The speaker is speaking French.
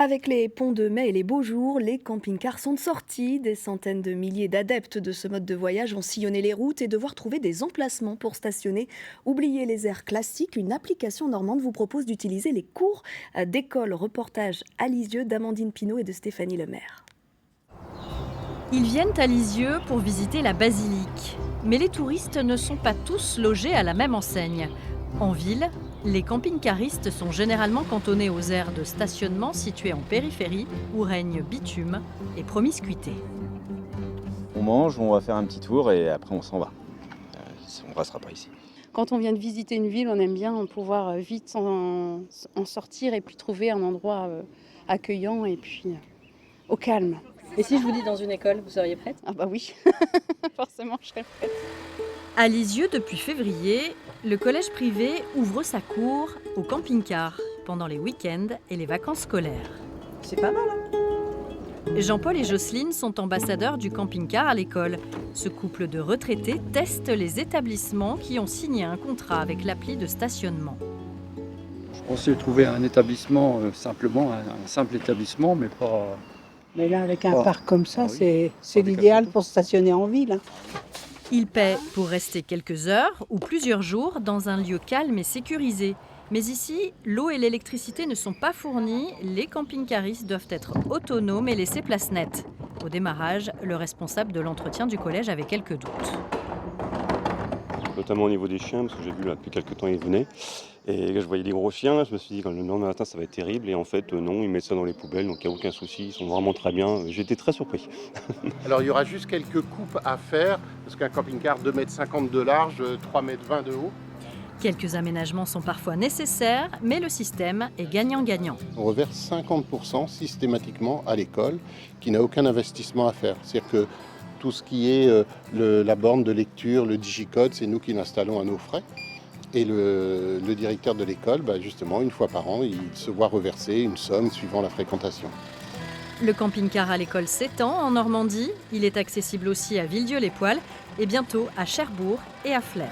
Avec les ponts de mai et les beaux jours, les camping-cars sont de sortie. Des centaines de milliers d'adeptes de ce mode de voyage ont sillonné les routes et devoir trouver des emplacements pour stationner. Oubliez les aires classiques, une application normande vous propose d'utiliser les cours d'école. Reportage à Lisieux d'Amandine Pinault et de Stéphanie Lemaire. Ils viennent à Lisieux pour visiter la basilique. Mais les touristes ne sont pas tous logés à la même enseigne. En ville, les camping-caristes sont généralement cantonnés aux aires de stationnement situées en périphérie où règne bitume et promiscuité. On mange, on va faire un petit tour et après on s'en va. On ne restera pas ici. Quand on vient de visiter une ville, on aime bien pouvoir vite en sortir et puis trouver un endroit accueillant et puis au calme. Et si je vous dis dans une école, vous seriez prête? Ah bah oui, forcément je serais prête. À Lisieux, depuis février, le collège privé ouvre sa cour au camping-car pendant les week-ends et les vacances scolaires. C'est pas mal, hein? Jean-Paul et Jocelyne sont ambassadeurs du camping-car à l'école. Ce couple de retraités teste les établissements qui ont signé un contrat avec l'appli de stationnement. Je pensais trouver un établissement, simplement un simple établissement, mais pas... Mais là, avec un Oh. parc comme ça, Ah oui. c'est Avec un l'idéal photo. pour stationner en ville, hein. Ils paient pour rester quelques heures ou plusieurs jours dans un lieu calme et sécurisé. Mais ici, l'eau et l'électricité ne sont pas fournies, les camping-caristes doivent être autonomes et laisser place nette. Au démarrage, le responsable de l'entretien du collège avait quelques doutes. Notamment au niveau des chiens, parce que j'ai vu là depuis quelques temps ils venaient. Et là, je voyais des gros chiens, je me suis dit quand le lendemain matin ça va être terrible. Et en fait non, ils mettent ça dans les poubelles, donc il n'y a aucun souci, ils sont vraiment très bien. J'étais très surpris. Alors il y aura juste quelques coupes à faire, parce qu'un camping-car 2,50 m de large, 3,20 m de haut. Quelques aménagements sont parfois nécessaires, mais le système est gagnant-gagnant. On reverse 50% systématiquement à l'école, qui n'a aucun investissement à faire. C'est-à-dire que tout ce qui est la borne de lecture, le digicode, c'est nous qui l'installons à nos frais. Et le directeur de l'école, justement, une fois par an, il se voit reverser une somme suivant la fréquentation. Le camping-car à l'école s'étend en Normandie. Il est accessible aussi à Villedieu-les-Poêles et bientôt à Cherbourg et à Flers.